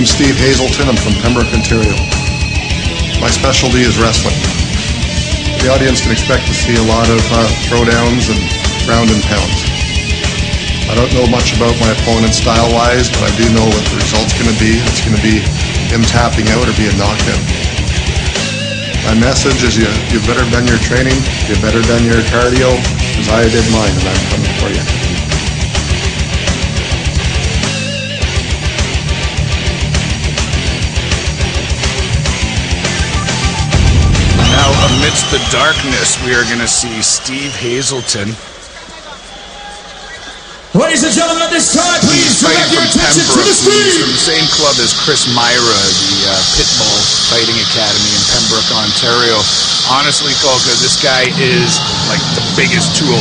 name's Steve Hazelton. I'm from Pembroke, Ontario. My specialty is wrestling. The audience can expect to see a lot of throwdowns and ground and pounds. I don't know much about my opponent style-wise, but I do know what the result's going to be. It's going to be him tapping out or being knocked out. My message is you better done your training, you better done your cardio, because I did mine and I'm coming for you. Now, amidst the darkness, we are going to see Steve Hazelton. Ladies and gentlemen, at this time, please direct your attention to the screen. He's from the same club as Chris Myra, the Pitbull Fighting Academy in Pembroke, Ontario. Honestly, Colca, this guy is like the biggest 205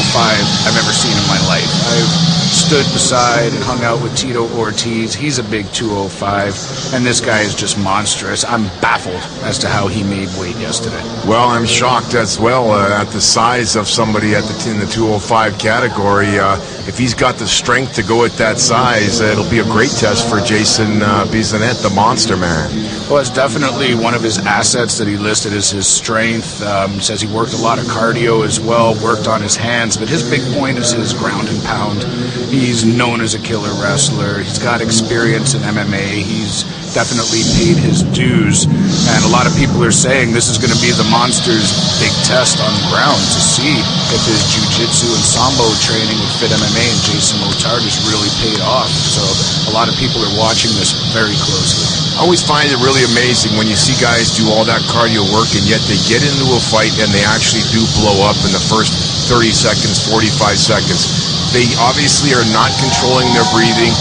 I've ever seen in my life. I've stood beside and hung out with Tito Ortiz. He's a big 205, and this guy is just monstrous. I'm baffled as to how he made weight yesterday. Well, I'm shocked as well at the size of somebody in the 205 category. If he's got the strength to go at that size, it'll be a great test for Jason Bissonnette, the Monster Man. Well, it's definitely one of his assets that he listed as his strength. He says he worked a lot of cardio as well, worked on his hands, but his big point is his ground and pound. He's known as a killer wrestler. He's got experience in MMA. He's definitely paid his dues, and a lot of people are saying this is going to be the Monster's big test on the ground to see if his jiu-jitsu and sambo training with Fit MMA and Jason Lotard has really paid off. So a lot of people are watching this very closely. I always find it really amazing when you see guys do all that cardio work and yet they get into a fight and they actually do blow up in the first 30 seconds, 45 seconds. They obviously are not controlling their breathing,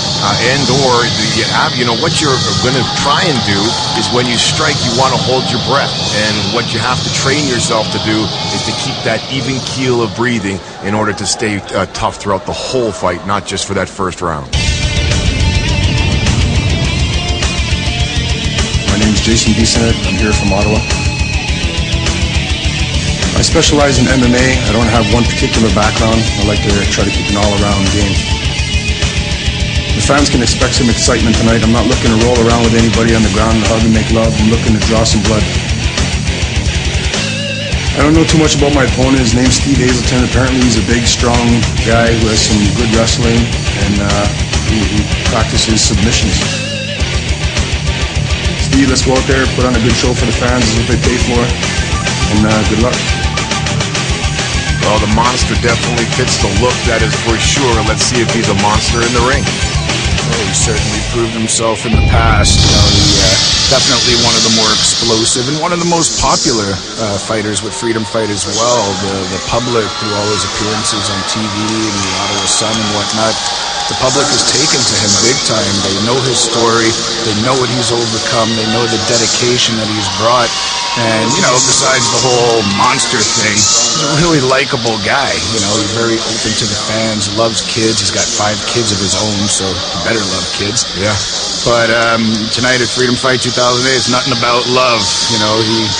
what you're going to try and do is when you strike, you want to hold your breath. And what you have to train yourself to do is to keep that even keel of breathing in order to stay tough throughout the whole fight, not just for that first round. My name's Jason Bissonnette. I'm here from Ottawa. I specialize in MMA. I don't have one particular background. I like to try to keep an all-around game. The fans can expect some excitement tonight. I'm not looking to roll around with anybody on the ground and hug and make love. I'm looking to draw some blood. I don't know too much about my opponent. His name's Steve Hazelton. Apparently he's a big, strong guy who has some good wrestling and he practices submissions. Steve, let's go out there, put on a good show for the fans. This is what they pay for. And good luck. Well, the Monster definitely fits the look, that is for sure. Let's see if he's a monster in the ring. Oh, he certainly proved himself in the past. Definitely one of the more explosive and one of the most popular fighters with Freedom Fight as well. The public, through all his appearances on TV and the Ottawa Sun and whatnot, the public has taken to him big time. They know his story. They know what he's overcome. They know the dedication that he's brought. And, besides the whole monster thing, he's a really likable guy. He's very open to the fans, loves kids. He's got 5 kids of his own, so he better love kids. Yeah. But tonight at Freedom Fight 2008, it's nothing about love. He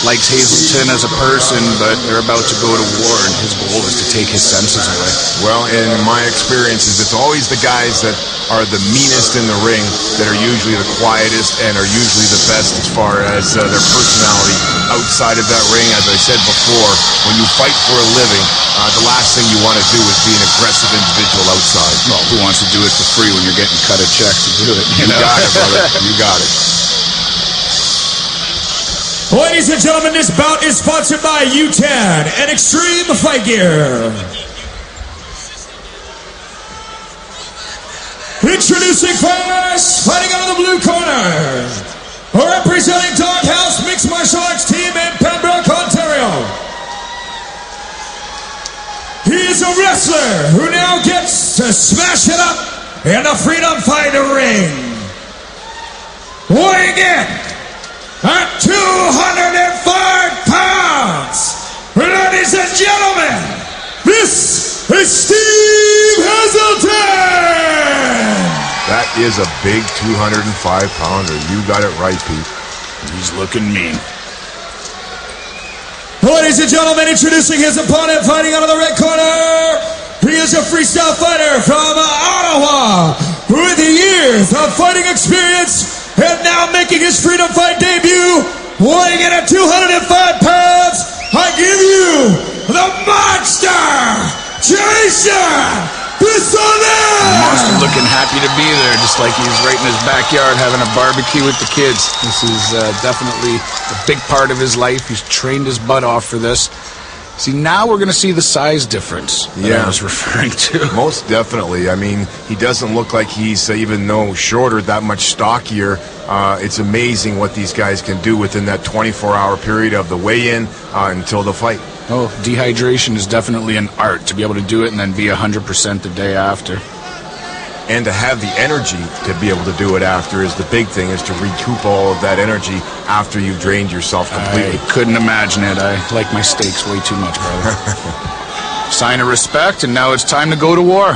likes Hazelton as a person, but they're about to go to war, and his goal is to take his senses away. Well, in my experiences, it's always the guys that are the meanest in the ring that are usually the quietest and are usually the best as far as their personality outside of that ring. As I said before, when you fight for a living, the last thing you want to do is be an aggressive individual outside. Well, who wants to do it for free when you're getting cut a check to do it? You got it, brother. You got it. Ladies and gentlemen, this bout is sponsored by U10 and Extreme Fight Gear. Introducing first, fighting out of the blue corner, representing Doghouse Mixed Martial Arts Team in Pembroke, Ontario. He is a wrestler who now gets to smash it up in the Freedom Fight ring. Weighing in at 205 pounds, ladies and gentlemen, this is Steve Hazelton! That is a big 205-pounder. You got it right, Pete. He's looking mean. Ladies and gentlemen, introducing his opponent, fighting out of the red corner. He is a freestyle fighter from Ottawa with years of fighting experience And now making his freedom fight debut, weighing in at 205 pounds, I give you the Monster, Jason Bissonnette! Monster looking happy to be there, just like he's right in his backyard having a barbecue with the kids. This is definitely a big part of his life. He's trained his butt off for this. See, now we're going to see the size difference that I was referring to. Most definitely. I mean, he doesn't look like he's, even though shorter, that much stockier. It's amazing what these guys can do within that 24-hour period of the weigh-in until the fight. Oh, dehydration is definitely an art, to be able to do it and then be 100% the day after. And to have the energy to be able to do it after is the big thing, is to recoup all of that energy after you've drained yourself completely. I couldn't imagine it. I like my steaks way too much, brother. Sign of respect, and now it's time to go to war.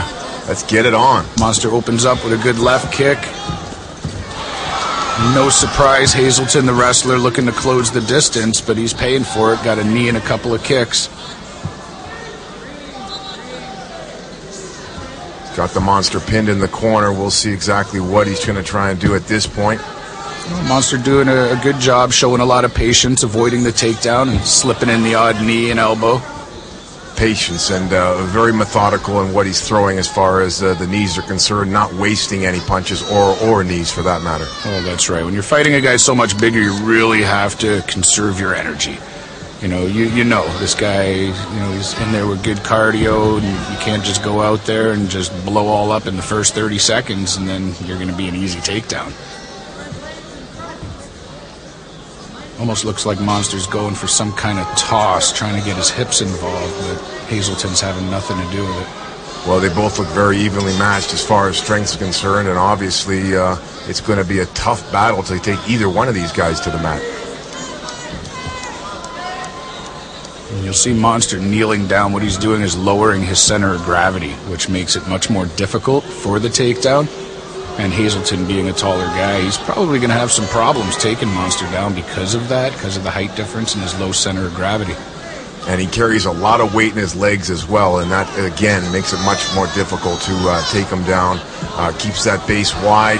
Let's get it on. Monster opens up with a good left kick. No surprise, Hazelton, the wrestler, looking to close the distance, but he's paying for it. Got a knee and a couple of kicks. Got the Monster pinned in the corner. We'll see exactly what he's going to try and do at this point. Monster doing a good job, showing a lot of patience, avoiding the takedown and slipping in the odd knee and elbow. Patience and very methodical in what he's throwing as far as the knees are concerned, not wasting any punches or knees for that matter. Oh, that's right. When you're fighting a guy so much bigger, you really have to conserve your energy. You know, you know, this guy, you know, he's in there with good cardio, and you can't just go out there and just blow all up in the first 30 seconds, and then you're going to be an easy takedown. Almost looks like Monster's going for some kind of toss, trying to get his hips involved, but Hazelton's having nothing to do with it. Well, they both look very evenly matched as far as strength is concerned, and obviously it's going to be a tough battle to take either one of these guys to the mat. And you'll see Monster kneeling down. What he's doing is lowering his center of gravity, which makes it much more difficult for the takedown. And Hazelton, being a taller guy, he's probably going to have some problems taking Monster down because of that, because of the height difference and his low center of gravity. And he carries a lot of weight in his legs as well, and that, again, makes it much more difficult to take him down. Keeps that base wide.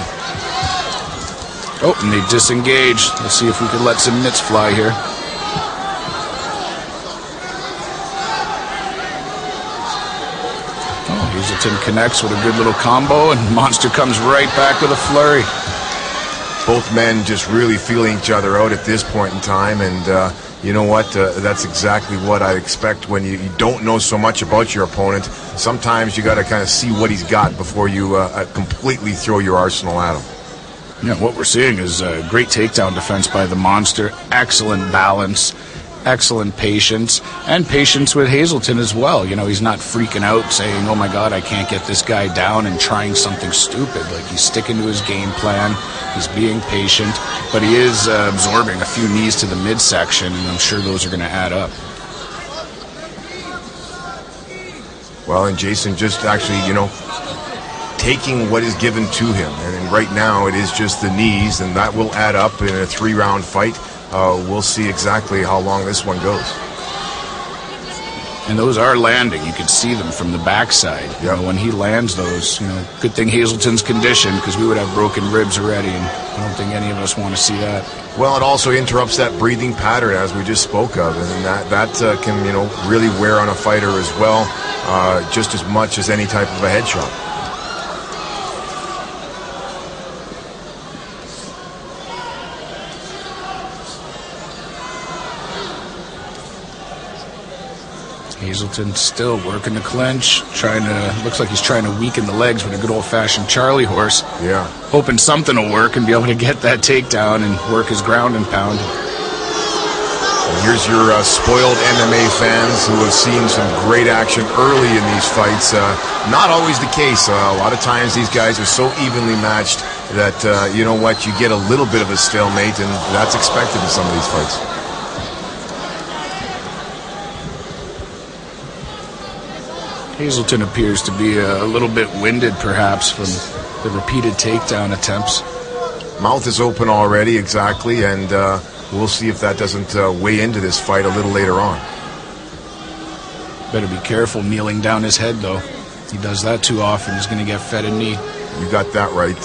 Oh, and they disengage. Let's see if we can let some mitts fly here. Hazelton connects with a good little combo, and Monster comes right back with a flurry. Both men just really feeling each other out at this point in time, and you know what? That's exactly what I expect when you don't know so much about your opponent. Sometimes you got to kind of see what he's got before you completely throw your arsenal at him. Yeah, what we're seeing is a great takedown defense by the Monster, excellent balance, excellent patience, and patience with Hazelton as well. You know, he's not freaking out saying, oh my God, I can't get this guy down, and trying something stupid. Like, he's sticking to his game plan, he's being patient, but he is absorbing a few knees to the midsection, and I'm sure those are going to add up. Well, and Jason just actually, you know, taking what is given to him, and right now it is just the knees, and that will add up in a 3-round fight. We'll see exactly how long this one goes. And those are landing. You can see them from the backside. Yep. You know, when he lands those, you know, good thing Hazelton's conditioned, because we would have broken ribs already, and I don't think any of us want to see that. Well, it also interrupts that breathing pattern, as we just spoke of, and that can, you know, really wear on a fighter as well, just as much as any type of a headshot. Hazelton still working the clinch, looks like he's trying to weaken the legs with a good old-fashioned Charlie horse. Yeah. Hoping something will work and be able to get that takedown and work his ground and pound. And here's your spoiled MMA fans who have seen some great action early in these fights. Not always the case. A lot of times these guys are so evenly matched that, you know what, you get a little bit of a stalemate, and that's expected in some of these fights. Hazelton appears to be a little bit winded, perhaps, from the repeated takedown attempts. Mouth is open already, exactly, and we'll see if that doesn't weigh into this fight a little later on. Better be careful kneeling down his head, though. He does that too often. He's going to get fed a knee. You got that right.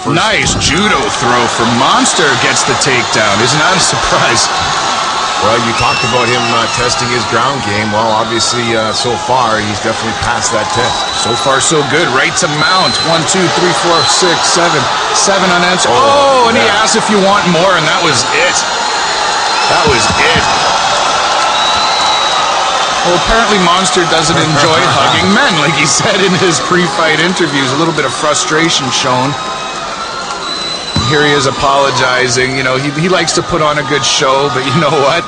first. Nice judo throw from Monster, gets the takedown. Isn't that a surprise? Well, you talked about him testing his ground game. Well, obviously, so far, he's definitely passed that test. So far, so good. Right to mount. 1, 2, 3, 4, 6, 7. 7 unanswered. Oh, and he asked if you want more, and that was it. That was it. Well, apparently Monster doesn't enjoy hugging men, like he said in his pre-fight interviews. A little bit of frustration shown. Here he is apologizing. You know, he likes to put on a good show, but you know what?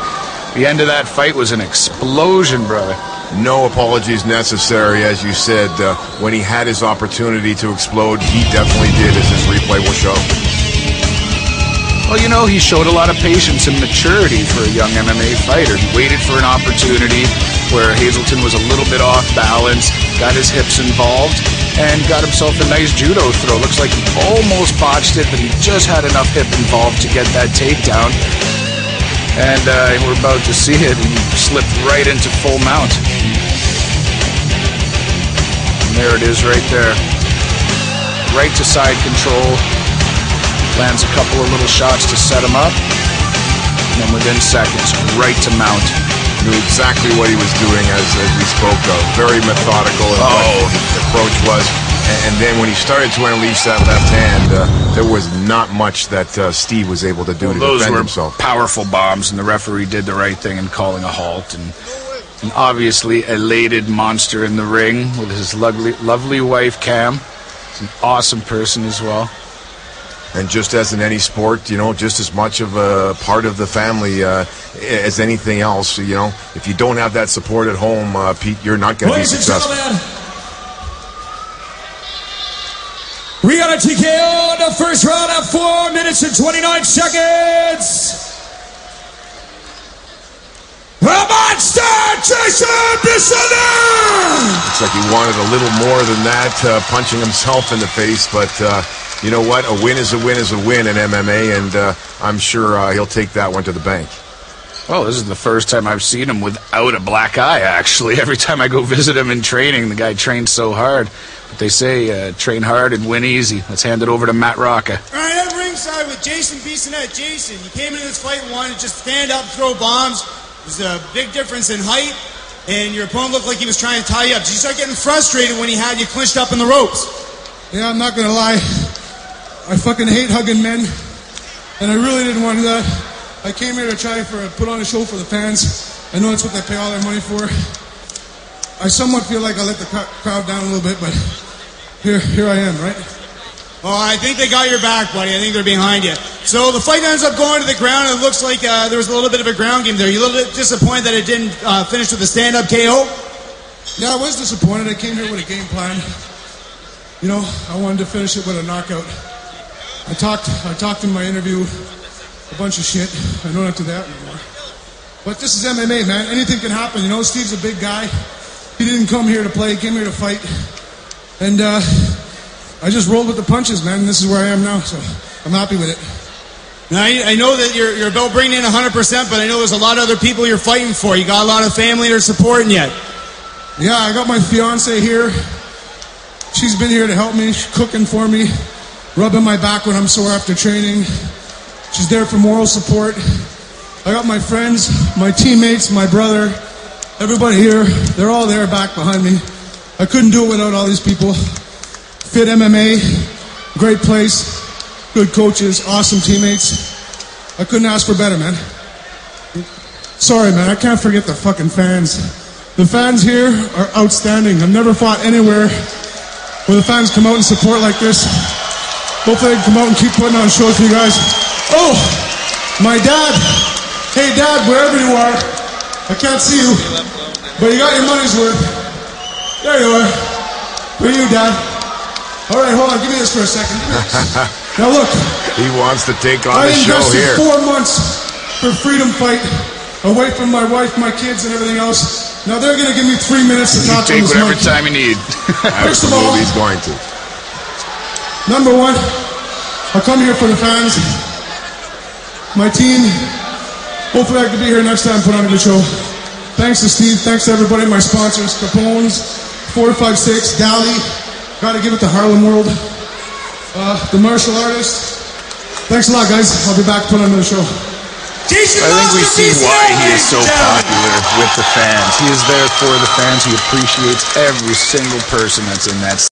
The end of that fight was an explosion, brother. No apologies necessary, as you said. When he had his opportunity to explode, he definitely did, as this replay will show. Well, you know, he showed a lot of patience and maturity for a young MMA fighter. He waited for an opportunity where Hazelton was a little bit off balance, got his hips involved, and got himself a nice judo throw. Looks like he almost botched it, but he just had enough hip involved to get that takedown. And we're about to see it. He slipped right into full mount. And there it is right there. Right to side control. Lands a couple of little shots to set him up. And then within seconds, right to mount. Knew exactly what he was doing, as we spoke of. Very methodical in what his approach was. And then when he started to unleash that left hand, there was not much that Steve was able to do to defend himself. Those were powerful bombs, and the referee did the right thing in calling a halt. And obviously elated Monster in the ring with his lovely wife, Cam. He's an awesome person as well. And just as in any sport, you know, just as much of a part of the family as anything else, you know, if you don't have that support at home, Pete, you're not going to be successful. We got a TKO in the first round at 4 minutes and 29 seconds. The Monster, Jason Bissonnette! Looks like he wanted a little more than that, punching himself in the face, but you know what? A win is a win is a win in MMA, and I'm sure he'll take that one to the bank. Well, this is the first time I've seen him without a black eye, actually. Every time I go visit him in training, the guy trains so hard. But they say, train hard and win easy. Let's hand it over to Matt Rocca. All right, at ringside with Jason Bissonnette. Jason, you came into this fight and wanted to just stand up, throw bombs. There's a big difference in height, and your opponent looked like he was trying to tie you up. Did you start getting frustrated when he had you clinched up in the ropes? Yeah, I'm not going to lie. I fucking hate hugging men, and I really didn't want to do that. I came here to try put on a show for the fans. I know that's what they pay all their money for. I somewhat feel like I let the crowd down a little bit, but here I am, right? Oh, I think they got your back, buddy. I think they're behind you. So the fight ends up going to the ground, and it looks like there was a little bit of a ground game there. You a little bit disappointed that it didn't finish with a stand-up KO? Yeah, I was disappointed. I came here with a game plan. You know, I wanted to finish it with a knockout. I talked in my interview a bunch of shit. I don't have to do that anymore. But this is MMA, man. Anything can happen. You know, Steve's a big guy. He didn't come here to play. He came here to fight. And I just rolled with the punches, man. This is where I am now, so I'm happy with it. Now, I know that you're about bringing in 100%, but I know there's a lot of other people you're fighting for. You got a lot of family that are supporting you. Yeah, I got my fiance here. She's been here to help me. She's cooking for me, rubbing my back when I'm sore after training. She's there for moral support. I got my friends, my teammates, my brother, everybody here. They're all there back behind me. I couldn't do it without all these people. Fit MMA, great place, good coaches, awesome teammates. I couldn't ask for better, man. Sorry, man, I can't forget the fucking fans. The fans here are outstanding. I've never fought anywhere where the fans come out and support like this. Hopefully they can come out and keep putting on shows for you guys. Oh, my dad. Hey, Dad, wherever you are. I can't see you, but you got your money's worth. There you are. Where are you, Dad? All right, hold on. Give me this for a second. Now, look. He wants to take on the show here. I invested 4 months for Freedom Fight, away from my wife, my kids, and everything else. Now, they're going to give me 3 minutes to talk to this monkey. Take whatever time you need. First of all, he's going to. Number one, I'll come here for the fans. My team, hopefully I can be here next time and put on a good show. Thanks to Steve, thanks to everybody, my sponsors, Capone's, 456, Dally, gotta give it to Harlem World. the martial artist. Thanks a lot, guys. I'll be back to put on the show. Jason I think we Monster see Beast why Night, he is ladies so and gentlemen. popular with the fans. He is there for the fans. He appreciates every single person that's in that